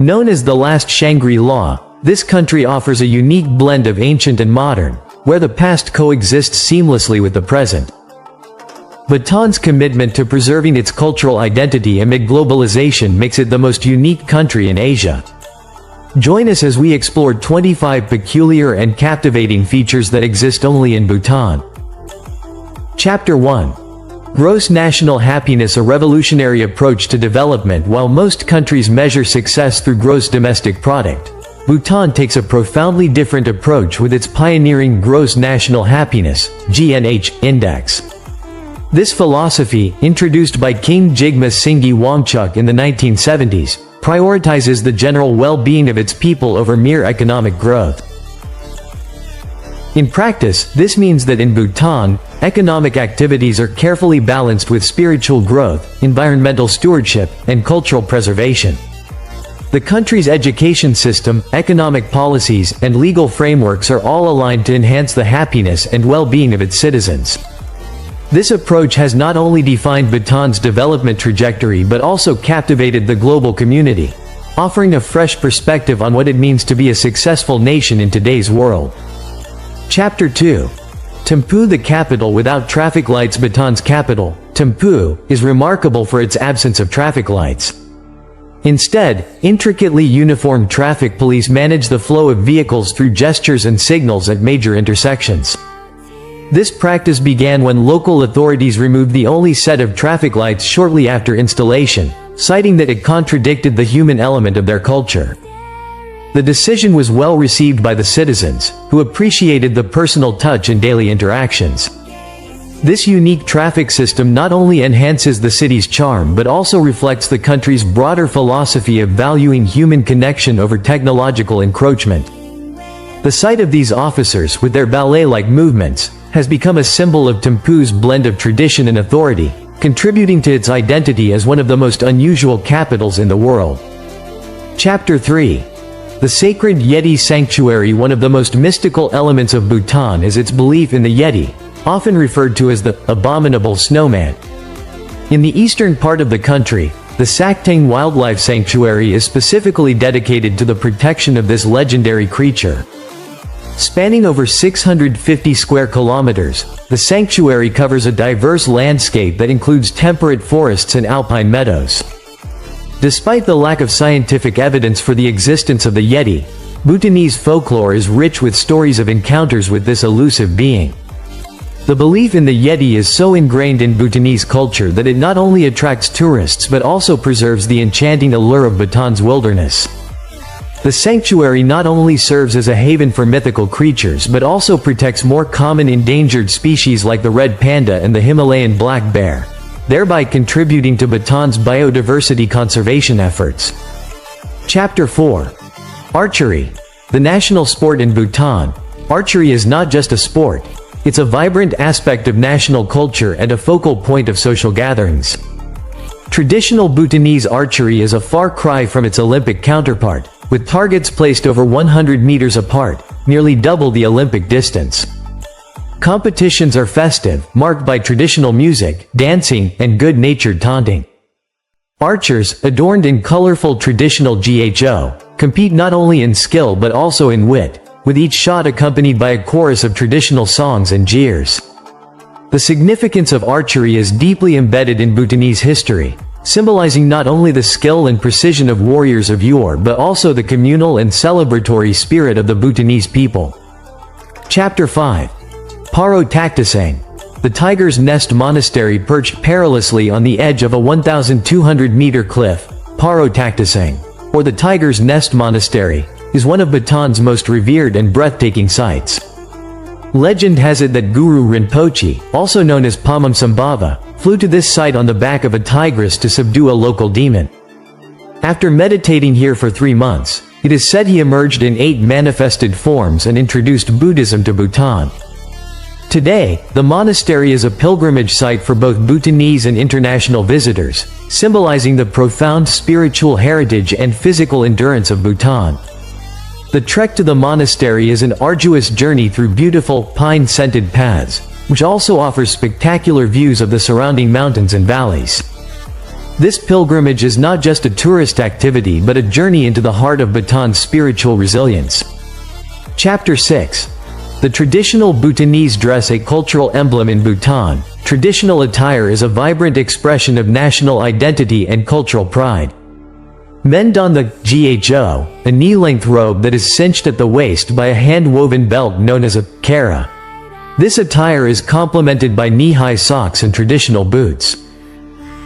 Known as the last Shangri-La, this country offers a unique blend of ancient and modern, where the past coexists seamlessly with the present. Bhutan's commitment to preserving its cultural identity amid globalization makes it the most unique country in Asia. Join us as we explore 25 peculiar and captivating features that exist only in Bhutan. Chapter 1. Gross national happiness: a revolutionary approach to development. While most countries measure success through gross domestic product, Bhutan takes a profoundly different approach with its pioneering Gross National Happiness (GNH) Index. This philosophy, introduced by King Jigme Singye Wangchuck in the 1970s, prioritizes the general well-being of its people over mere economic growth. In practice, this means that in Bhutan, economic activities are carefully balanced with spiritual growth, environmental stewardship, and cultural preservation. The country's education system, economic policies, and legal frameworks are all aligned to enhance the happiness and well-being of its citizens. This approach has not only defined Bhutan's development trajectory but also captivated the global community, offering a fresh perspective on what it means to be a successful nation in today's world. Chapter 2. Thimphu, the capital without traffic lights. Bhutan's capital, Thimphu, is remarkable for its absence of traffic lights. Instead, intricately uniformed traffic police manage the flow of vehicles through gestures and signals at major intersections. This practice began when local authorities removed the only set of traffic lights shortly after installation, citing that it contradicted the human element of their culture. The decision was well received by the citizens, who appreciated the personal touch in daily interactions. This unique traffic system not only enhances the city's charm but also reflects the country's broader philosophy of valuing human connection over technological encroachment. The sight of these officers, with their ballet-like movements, has become a symbol of Thimphu's blend of tradition and authority, contributing to its identity as one of the most unusual capitals in the world. Chapter 3. The sacred Yeti Sanctuary. One of the most mystical elements of Bhutan is its belief in the Yeti, often referred to as the abominable snowman. In the eastern part of the country, the Saktang Wildlife Sanctuary is specifically dedicated to the protection of this legendary creature. Spanning over 650 square kilometers, the sanctuary covers a diverse landscape that includes temperate forests and alpine meadows. Despite the lack of scientific evidence for the existence of the Yeti, Bhutanese folklore is rich with stories of encounters with this elusive being. The belief in the Yeti is so ingrained in Bhutanese culture that it not only attracts tourists but also preserves the enchanting allure of Bhutan's wilderness. The sanctuary not only serves as a haven for mythical creatures but also protects more common endangered species like the red panda and the Himalayan black bear, thereby contributing to Bhutan's biodiversity conservation efforts. Chapter 4. Archery. The national sport in Bhutan, archery is not just a sport, it's a vibrant aspect of national culture and a focal point of social gatherings. Traditional Bhutanese archery is a far cry from its Olympic counterpart, with targets placed over 100 meters apart, nearly double the Olympic distance. Competitions are festive, marked by traditional music, dancing, and good-natured taunting. Archers, adorned in colorful traditional GHO, compete not only in skill but also in wit, with each shot accompanied by a chorus of traditional songs and jeers. The significance of archery is deeply embedded in Bhutanese history, symbolizing not only the skill and precision of warriors of yore but also the communal and celebratory spirit of the Bhutanese people. Chapter 5. Paro Taktasang. The Tiger's Nest Monastery. Perched perilously on the edge of a 1,200-meter cliff, Paro Taktasang, or the Tiger's Nest Monastery, is one of Bhutan's most revered and breathtaking sites. Legend has it that Guru Rinpoche, also known as Padmasambhava, flew to this site on the back of a tigress to subdue a local demon. After meditating here for 3 months, it is said he emerged in 8 manifested forms and introduced Buddhism to Bhutan. Today, the monastery is a pilgrimage site for both Bhutanese and international visitors, symbolizing the profound spiritual heritage and physical endurance of Bhutan. The trek to the monastery is an arduous journey through beautiful, pine-scented paths, which also offers spectacular views of the surrounding mountains and valleys. This pilgrimage is not just a tourist activity but a journey into the heart of Bhutan's spiritual resilience. Chapter 6. The traditional Bhutanese dress, a cultural emblem in Bhutan. Traditional attire is a vibrant expression of national identity and cultural pride. Men don the gho, a knee-length robe that is cinched at the waist by a hand-woven belt known as a kara. This attire is complemented by knee-high socks and traditional boots.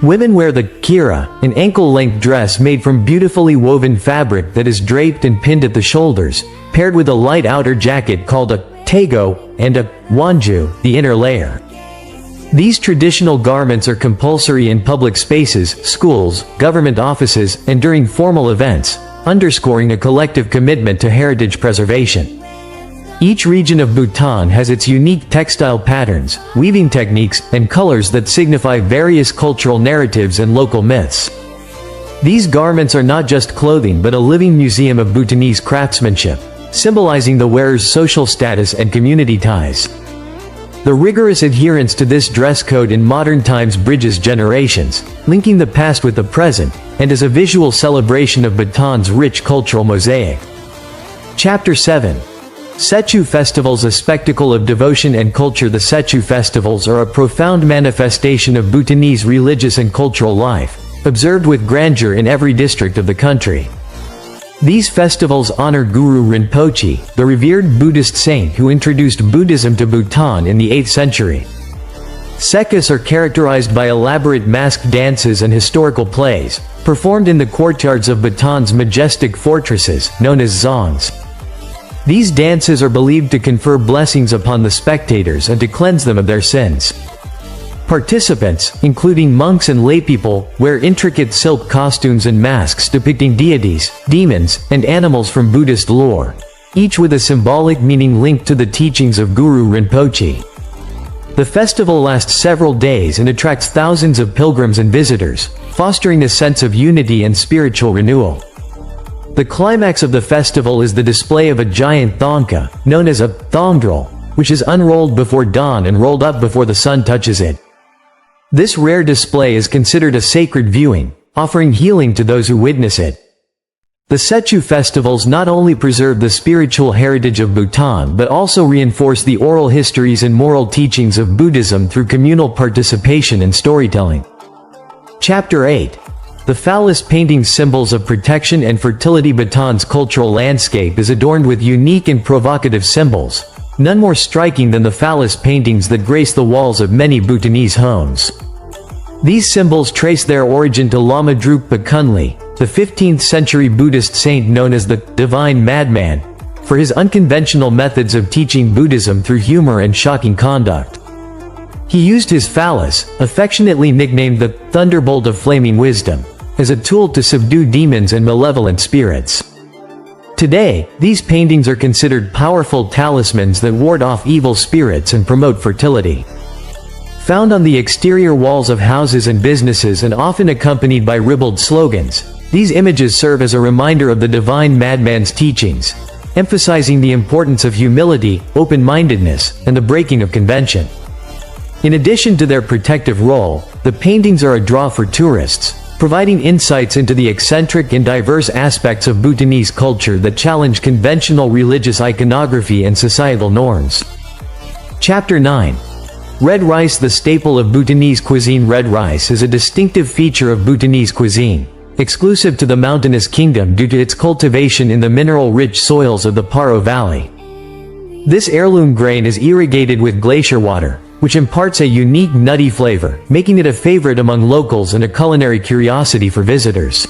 Women wear the kira, an ankle-length dress made from beautifully woven fabric that is draped and pinned at the shoulders, paired with a light outer jacket called a tago, and a wanju, the inner layer. These traditional garments are compulsory in public spaces, schools, government offices, and during formal events, underscoring a collective commitment to heritage preservation. Each region of Bhutan has its unique textile patterns, weaving techniques, and colors that signify various cultural narratives and local myths. These garments are not just clothing but a living museum of Bhutanese craftsmanship, symbolizing the wearer's social status and community ties. The rigorous adherence to this dress code in modern times bridges generations, linking the past with the present, and is a visual celebration of Bhutan's rich cultural mosaic. Chapter 7. Sechu Festivals, a spectacle of devotion and culture. The Sechu Festivals are a profound manifestation of Bhutanese religious and cultural life, observed with grandeur in every district of the country. These festivals honor Guru Rinpoche, the revered Buddhist saint who introduced Buddhism to Bhutan in the 8th century. Sekas are characterized by elaborate masked dances and historical plays, performed in the courtyards of Bhutan's majestic fortresses, known as zongs. These dances are believed to confer blessings upon the spectators and to cleanse them of their sins. Participants, including monks and laypeople, wear intricate silk costumes and masks depicting deities, demons, and animals from Buddhist lore, each with a symbolic meaning linked to the teachings of Guru Rinpoche. The festival lasts several days and attracts thousands of pilgrims and visitors, fostering a sense of unity and spiritual renewal. The climax of the festival is the display of a giant thongka, known as a thongdrol, which is unrolled before dawn and rolled up before the sun touches it. This rare display is considered a sacred viewing, offering healing to those who witness it. The Sechu festivals not only preserve the spiritual heritage of Bhutan but also reinforce the oral histories and moral teachings of Buddhism through communal participation and storytelling. Chapter 8. The phallus painting, symbols of protection and fertility. Bhutan's cultural landscape is adorned with unique and provocative symbols, none more striking than the phallus paintings that grace the walls of many Bhutanese homes. These symbols trace their origin to Lama Drukpa Kunli, the 15th century Buddhist saint known as the Divine Madman, for his unconventional methods of teaching Buddhism through humor and shocking conduct. He used his phallus, affectionately nicknamed the Thunderbolt of Flaming Wisdom, as a tool to subdue demons and malevolent spirits. Today, these paintings are considered powerful talismans that ward off evil spirits and promote fertility. Found on the exterior walls of houses and businesses and often accompanied by ribald slogans, these images serve as a reminder of the Divine Madman's teachings, emphasizing the importance of humility, open-mindedness, and the breaking of convention. In addition to their protective role, the paintings are a draw for tourists, providing insights into the eccentric and diverse aspects of Bhutanese culture that challenge conventional religious iconography and societal norms. Chapter 9. Red rice, the staple of Bhutanese cuisine. Red rice is a distinctive feature of Bhutanese cuisine, exclusive to the mountainous kingdom due to its cultivation in the mineral-rich soils of the Paro Valley. This heirloom grain is irrigated with glacier water, which imparts a unique nutty flavor, making it a favorite among locals and a culinary curiosity for visitors.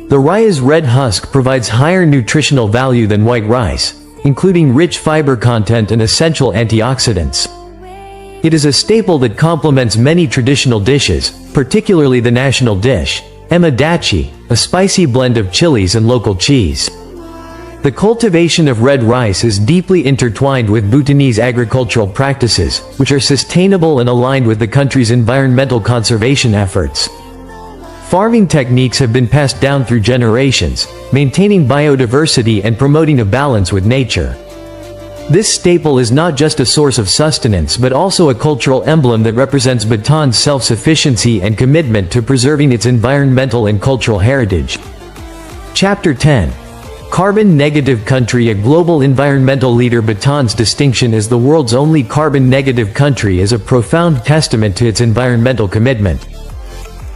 The raya's red husk provides higher nutritional value than white rice, including rich fiber content and essential antioxidants. It is a staple that complements many traditional dishes, particularly the national dish, embodying, a spicy blend of chilies and local cheese. The cultivation of red rice is deeply intertwined with Bhutanese agricultural practices, which are sustainable and aligned with the country's environmental conservation efforts. Farming techniques have been passed down through generations, maintaining biodiversity and promoting a balance with nature. This staple is not just a source of sustenance but also a cultural emblem that represents Bhutan's self-sufficiency and commitment to preserving its environmental and cultural heritage. Chapter 10. Carbon-negative country. A global environmental leader. Bhutan's distinction as the world's only carbon-negative country is a profound testament to its environmental commitment.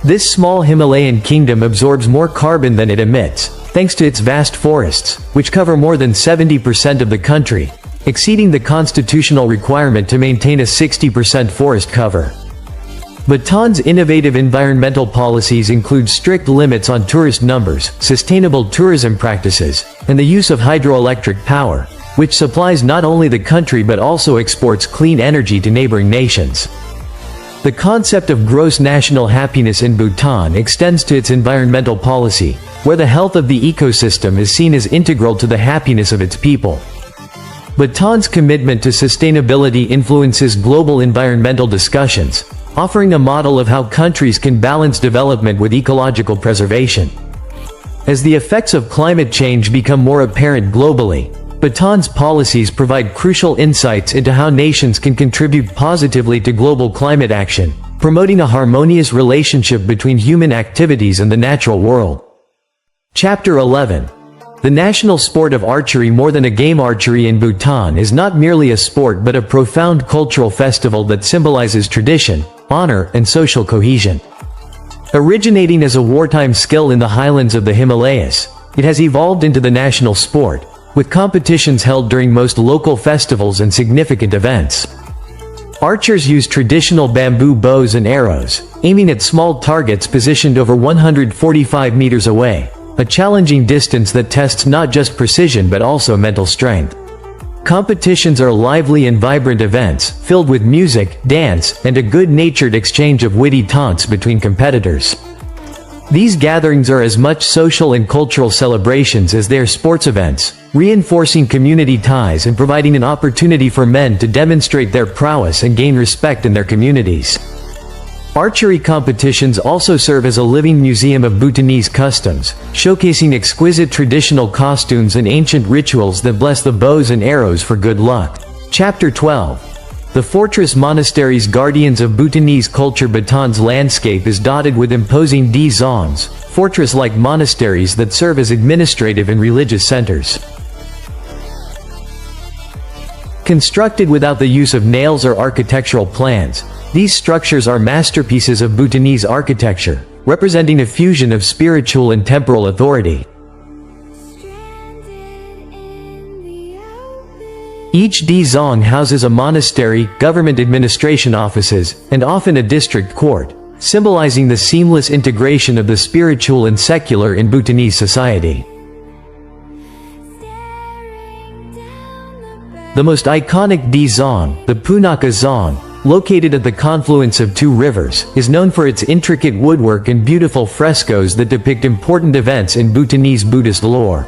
This small Himalayan kingdom absorbs more carbon than it emits, thanks to its vast forests, which cover more than 70% of the country, exceeding the constitutional requirement to maintain a 60% forest cover. Bhutan's innovative environmental policies include strict limits on tourist numbers, sustainable tourism practices, and the use of hydroelectric power, which supplies not only the country but also exports clean energy to neighboring nations. The concept of gross national happiness in Bhutan extends to its environmental policy, where the health of the ecosystem is seen as integral to the happiness of its people. Bhutan's commitment to sustainability influences global environmental discussions, offering a model of how countries can balance development with ecological preservation. As the effects of climate change become more apparent globally, Bhutan's policies provide crucial insights into how nations can contribute positively to global climate action, promoting a harmonious relationship between human activities and the natural world. Chapter 11. The national sport of archery. More than a game, archery in Bhutan is not merely a sport but a profound cultural festival that symbolizes tradition, honor, and social cohesion. Originating as a wartime skill in the highlands of the Himalayas, it has evolved into the national sport, with competitions held during most local festivals and significant events. Archers use traditional bamboo bows and arrows, aiming at small targets positioned over 145 meters away, a challenging distance that tests not just precision but also mental strength. Competitions are lively and vibrant events, filled with music, dance, and a good-natured exchange of witty taunts between competitors. These gatherings are as much social and cultural celebrations as they are sports events, reinforcing community ties and providing an opportunity for men to demonstrate their prowess and gain respect in their communities. Archery competitions also serve as a living museum of Bhutanese customs, showcasing exquisite traditional costumes and ancient rituals that bless the bows and arrows for good luck. Chapter 12. The fortress monasteries. Guardians of Bhutanese culture. Bhutan's landscape is dotted with imposing dzongs, fortress-like monasteries that serve as administrative and religious centers. Constructed without the use of nails or architectural plans, these structures are masterpieces of Bhutanese architecture, representing a fusion of spiritual and temporal authority. Each dzong houses a monastery, government administration offices, and often a district court, symbolizing the seamless integration of the spiritual and secular in Bhutanese society. The most iconic dzong, the Punakha Dzong, located at the confluence of two rivers, is known for its intricate woodwork and beautiful frescoes that depict important events in Bhutanese Buddhist lore.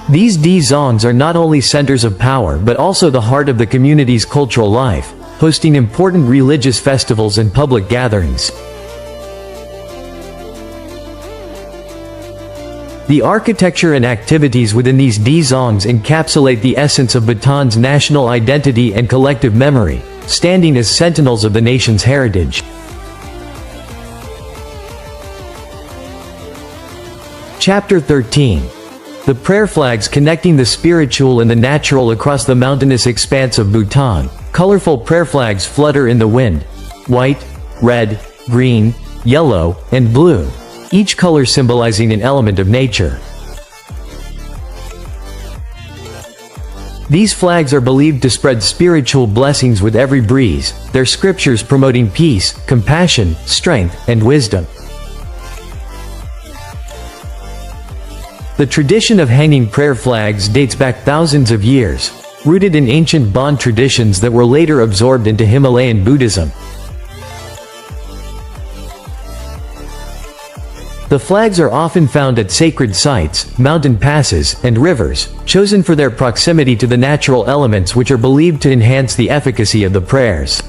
These dzongs are not only centers of power but also the heart of the community's cultural life, hosting important religious festivals and public gatherings. The architecture and activities within these dzongs encapsulate the essence of Bhutan's national identity and collective memory, standing as sentinels of the nation's heritage. Chapter 13. The prayer flags. Connecting the spiritual and the natural across the mountainous expanse of Bhutan, colorful prayer flags flutter in the wind. White, red, green, yellow, and blue, each color symbolizing an element of nature. These flags are believed to spread spiritual blessings with every breeze, their scriptures promoting peace, compassion, strength, and wisdom. The tradition of hanging prayer flags dates back thousands of years, rooted in ancient Bon traditions that were later absorbed into Himalayan Buddhism. The flags are often found at sacred sites, mountain passes, and rivers, chosen for their proximity to the natural elements which are believed to enhance the efficacy of the prayers.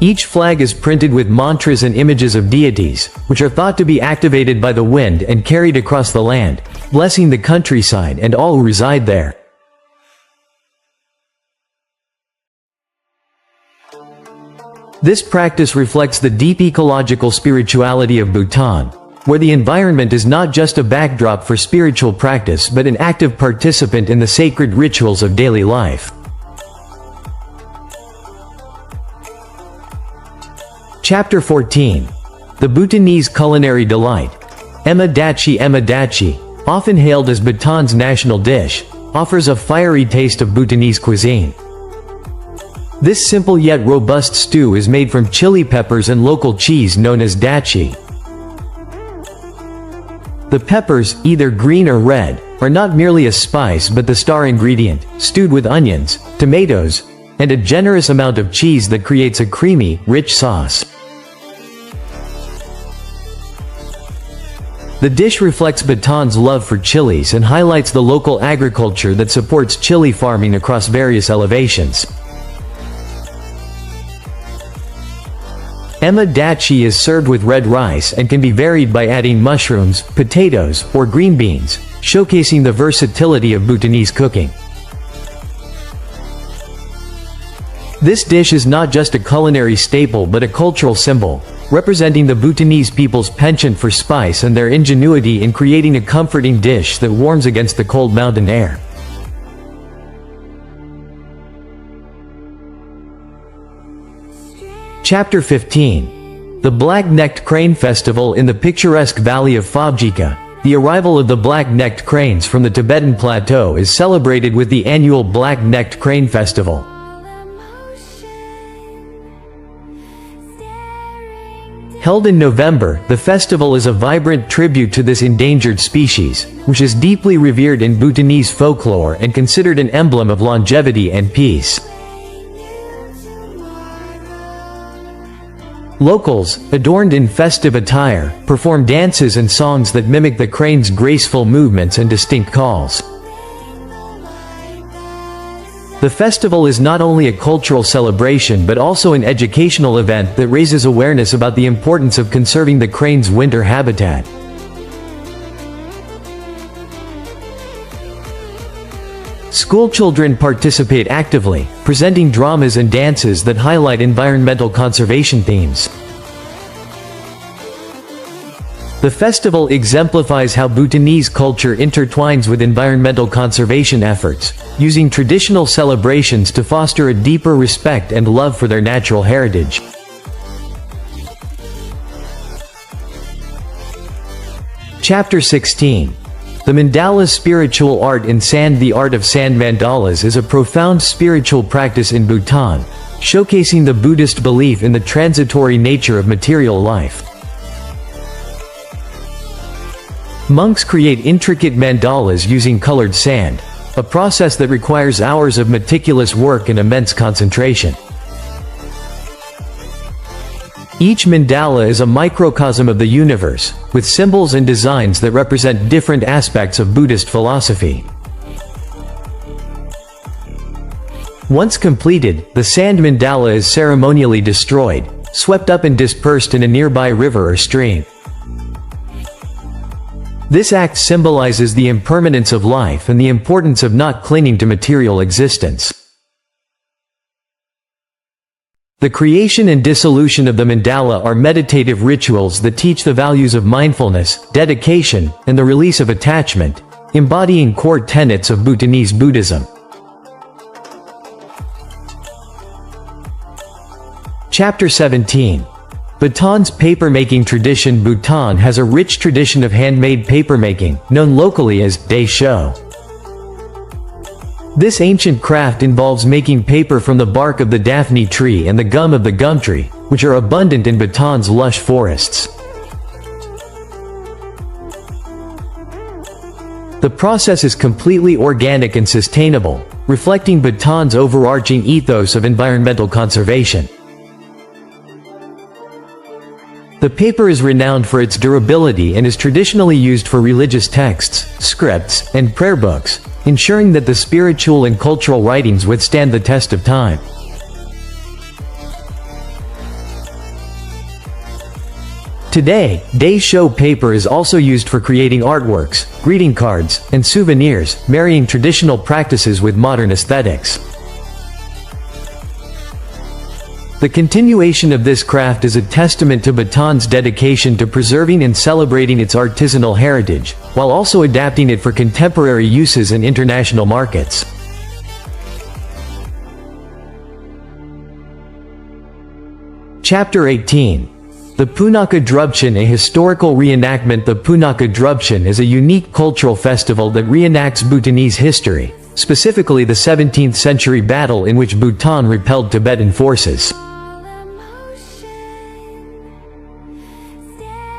Each flag is printed with mantras and images of deities, which are thought to be activated by the wind and carried across the land, blessing the countryside and all who reside there. This practice reflects the deep ecological spirituality of Bhutan, where the environment is not just a backdrop for spiritual practice but an active participant in the sacred rituals of daily life. Chapter 14. The Bhutanese Culinary Delight. Emadachi, often hailed as Bhutan's national dish, offers a fiery taste of Bhutanese cuisine. This simple yet robust stew is made from chili peppers and local cheese known as dachi. The peppers, either green or red, are not merely a spice but the star ingredient, stewed with onions, tomatoes, and a generous amount of cheese that creates a creamy, rich sauce. The dish reflects Bhutan's love for chilies and highlights the local agriculture that supports chili farming across various elevations. Emadachi is served with red rice and can be varied by adding mushrooms, potatoes, or green beans, showcasing the versatility of Bhutanese cooking. This dish is not just a culinary staple but a cultural symbol, representing the Bhutanese people's penchant for spice and their ingenuity in creating a comforting dish that warms against the cold mountain air. Chapter 15. The Black-Necked Crane Festival in the picturesque valley of Phobjika. The arrival of the black-necked cranes from the Tibetan Plateau is celebrated with the annual Black-Necked Crane Festival. Held in November, the festival is a vibrant tribute to this endangered species, which is deeply revered in Bhutanese folklore and considered an emblem of longevity and peace. Locals, adorned in festive attire, perform dances and songs that mimic the crane's graceful movements and distinct calls. The festival is not only a cultural celebration but also an educational event that raises awareness about the importance of conserving the crane's winter habitat. Schoolchildren participate actively, presenting dramas and dances that highlight environmental conservation themes. The festival exemplifies how Bhutanese culture intertwines with environmental conservation efforts, using traditional celebrations to foster a deeper respect and love for their natural heritage. Chapter 16. The mandala spiritual art in sand. The art of sand mandalas is a profound spiritual practice in Bhutan, showcasing the Buddhist belief in the transitory nature of material life. Monks create intricate mandalas using colored sand, a process that requires hours of meticulous work and immense concentration. Each mandala is a microcosm of the universe, with symbols and designs that represent different aspects of Buddhist philosophy. Once completed, the sand mandala is ceremonially destroyed, swept up and dispersed in a nearby river or stream. This act symbolizes the impermanence of life and the importance of not clinging to material existence. The creation and dissolution of the mandala are meditative rituals that teach the values of mindfulness, dedication, and the release of attachment, embodying core tenets of Bhutanese Buddhism. Chapter 17. Bhutan's papermaking tradition. Bhutan has a rich tradition of handmade papermaking, known locally as Dai Sho. This ancient craft involves making paper from the bark of the daphne tree and the gum of the gum tree, which are abundant in Bhutan's lush forests. The process is completely organic and sustainable, reflecting Bhutan's overarching ethos of environmental conservation. The paper is renowned for its durability and is traditionally used for religious texts, scripts, and prayer books, ensuring that the spiritual and cultural writings withstand the test of time. Today, day show paper is also used for creating artworks, greeting cards, and souvenirs, marrying traditional practices with modern aesthetics. The continuation of this craft is a testament to Bhutan's dedication to preserving and celebrating its artisanal heritage, while also adapting it for contemporary uses and international markets. Chapter 18. The Punakha Drupchen, a historical reenactment. The Punakha Drupchen is a unique cultural festival that reenacts Bhutanese history, specifically the 17th century battle in which Bhutan repelled Tibetan forces.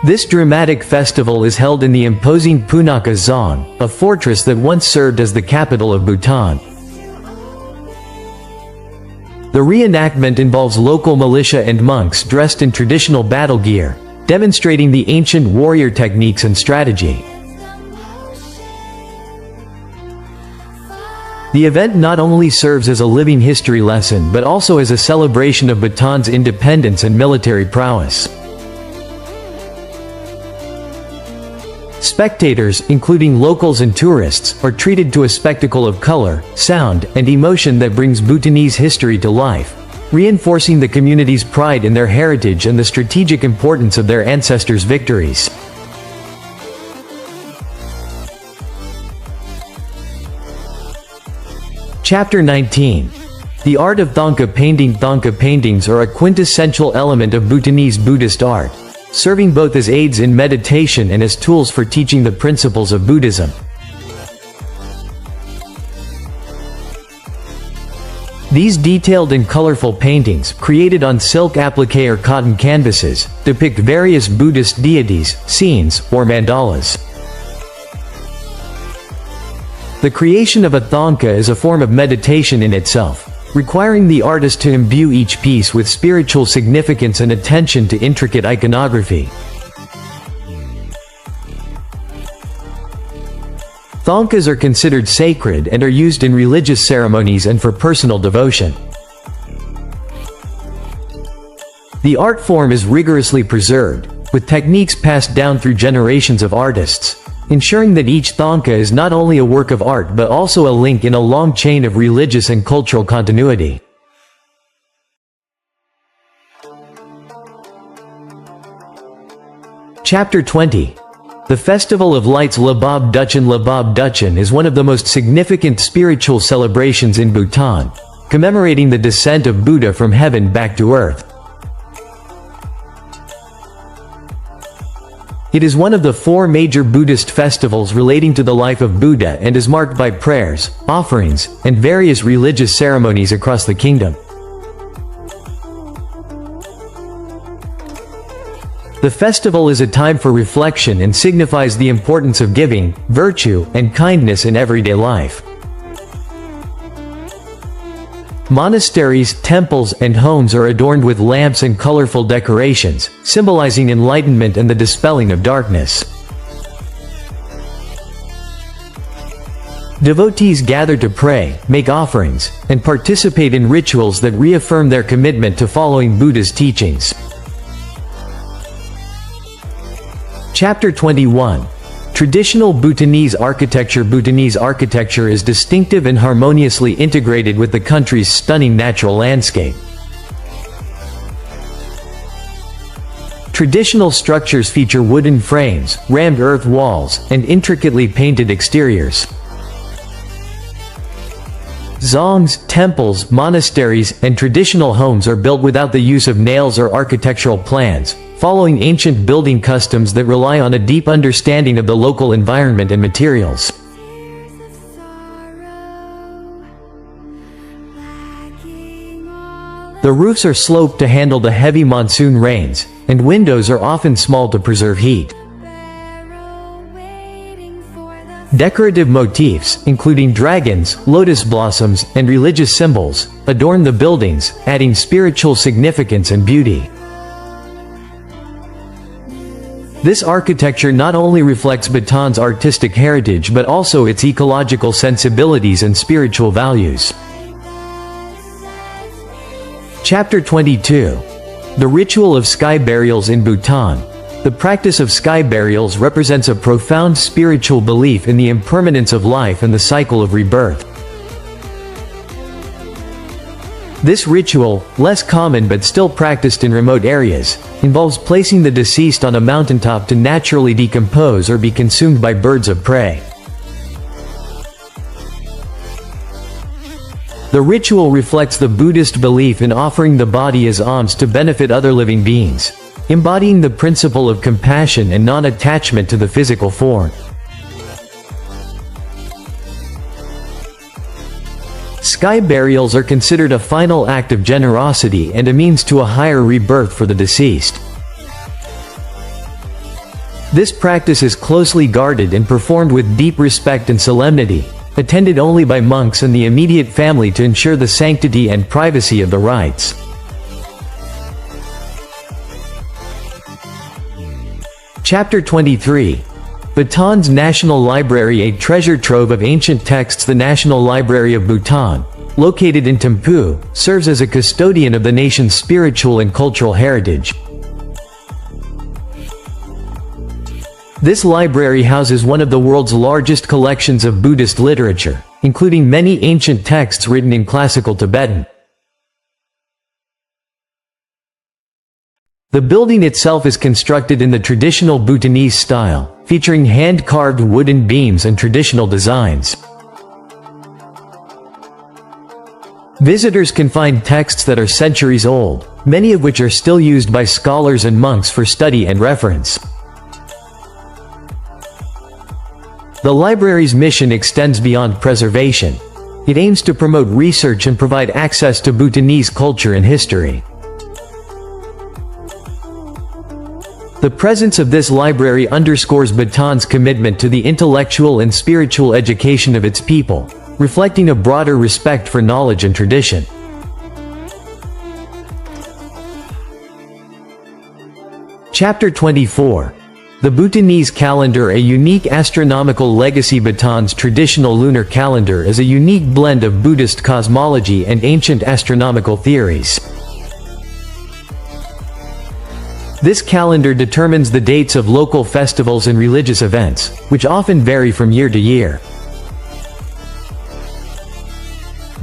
This dramatic festival is held in the imposing Punakha Dzong, a fortress that once served as the capital of Bhutan. The reenactment involves local militia and monks dressed in traditional battle gear, demonstrating the ancient warrior techniques and strategy. The event not only serves as a living history lesson but also as a celebration of Bhutan's independence and military prowess. Spectators, including locals and tourists, are treated to a spectacle of color, sound, and emotion that brings Bhutanese history to life, reinforcing the community's pride in their heritage and the strategic importance of their ancestors' victories. Chapter 19. The art of Thangka painting. Thangka paintings are a quintessential element of Bhutanese Buddhist art, serving both as aids in meditation and as tools for teaching the principles of Buddhism. These detailed and colorful paintings, created on silk applique or cotton canvases, depict various Buddhist deities, scenes, or mandalas. The creation of a thangka is a form of meditation in itself, requiring the artist to imbue each piece with spiritual significance and attention to intricate iconography. Thangkas are considered sacred and are used in religious ceremonies and for personal devotion. The art form is rigorously preserved, with techniques passed down through generations of artists, ensuring that each thangka is not only a work of art but also a link in a long chain of religious and cultural continuity. Chapter 20. The Festival of Lights. Labab Duchen. Labab Duchen is one of the most significant spiritual celebrations in Bhutan, commemorating the descent of Buddha from heaven back to earth. It is one of the 4 major Buddhist festivals relating to the life of Buddha and is marked by prayers, offerings, and various religious ceremonies across the kingdom. The festival is a time for reflection and signifies the importance of giving, virtue, and kindness in everyday life. Monasteries, temples, and homes are adorned with lamps and colorful decorations, symbolizing enlightenment and the dispelling of darkness. Devotees gather to pray, make offerings, and participate in rituals that reaffirm their commitment to following Buddha's teachings. Chapter 21. Traditional Bhutanese architecture. Bhutanese architecture is distinctive and harmoniously integrated with the country's stunning natural landscape. Traditional structures feature wooden frames, rammed earth walls, and intricately painted exteriors. Dzongs, temples, monasteries, and traditional homes are built without the use of nails or architectural plans, following ancient building customs that rely on a deep understanding of the local environment and materials. The roofs are sloped to handle the heavy monsoon rains, and windows are often small to preserve heat. Decorative motifs, including dragons, lotus blossoms, and religious symbols, adorn the buildings, adding spiritual significance and beauty. This architecture not only reflects Bhutan's artistic heritage but also its ecological sensibilities and spiritual values. Chapter 22. The Ritual of Sky Burials in Bhutan. The practice of sky burials represents a profound spiritual belief in the impermanence of life and the cycle of rebirth. This ritual, less common but still practiced in remote areas, involves placing the deceased on a mountaintop to naturally decompose or be consumed by birds of prey. The ritual reflects the Buddhist belief in offering the body as alms to benefit other living beings, embodying the principle of compassion and non-attachment to the physical form. Sky burials are considered a final act of generosity and a means to a higher rebirth for the deceased. This practice is closely guarded and performed with deep respect and solemnity, attended only by monks and the immediate family to ensure the sanctity and privacy of the rites. Chapter 23. Bhutan's National Library, a treasure trove of ancient texts. The National Library of Bhutan, located in Thimphu, serves as a custodian of the nation's spiritual and cultural heritage. This library houses one of the world's largest collections of Buddhist literature, including many ancient texts written in classical Tibetan. The building itself is constructed in the traditional Bhutanese style, featuring hand-carved wooden beams and traditional designs. Visitors can find texts that are centuries old, many of which are still used by scholars and monks for study and reference. The library's mission extends beyond preservation. It aims to promote research and provide access to Bhutanese culture and history. The presence of this library underscores Bhutan's commitment to the intellectual and spiritual education of its people, reflecting a broader respect for knowledge and tradition. Chapter 24. The Bhutanese Calendar, a unique astronomical legacy. Bhutan's traditional lunar calendar is a unique blend of Buddhist cosmology and ancient astronomical theories. This calendar determines the dates of local festivals and religious events, which often vary from year to year.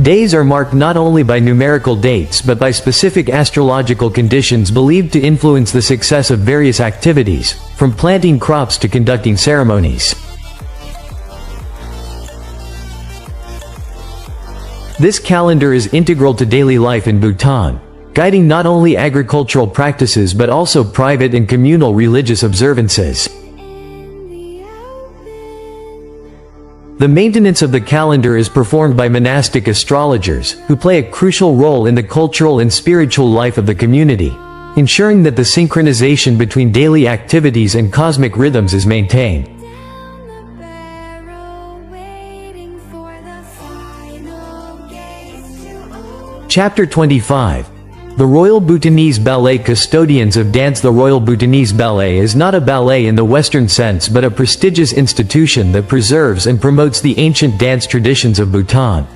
Days are marked not only by numerical dates but by specific astrological conditions believed to influence the success of various activities, from planting crops to conducting ceremonies. This calendar is integral to daily life in Bhutan, guiding not only agricultural practices but also private and communal religious observances. The maintenance of the calendar is performed by monastic astrologers, who play a crucial role in the cultural and spiritual life of the community, ensuring that the synchronization between daily activities and cosmic rhythms is maintained. Chapter 25. The Royal Bhutanese Ballet. Custodians of dance. The Royal Bhutanese Ballet is not a ballet in the Western sense but a prestigious institution that preserves and promotes the ancient dance traditions of Bhutan.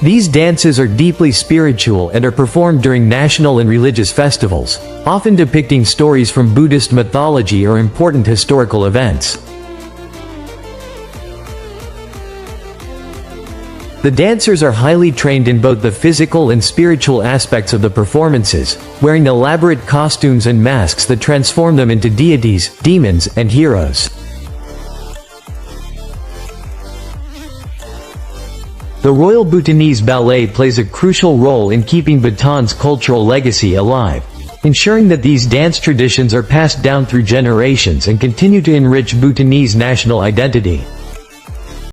These dances are deeply spiritual and are performed during national and religious festivals, often depicting stories from Buddhist mythology or important historical events. The dancers are highly trained in both the physical and spiritual aspects of the performances, wearing elaborate costumes and masks that transform them into deities, demons, and heroes. The Royal Bhutanese Ballet plays a crucial role in keeping Bhutan's cultural legacy alive, ensuring that these dance traditions are passed down through generations and continue to enrich Bhutanese national identity.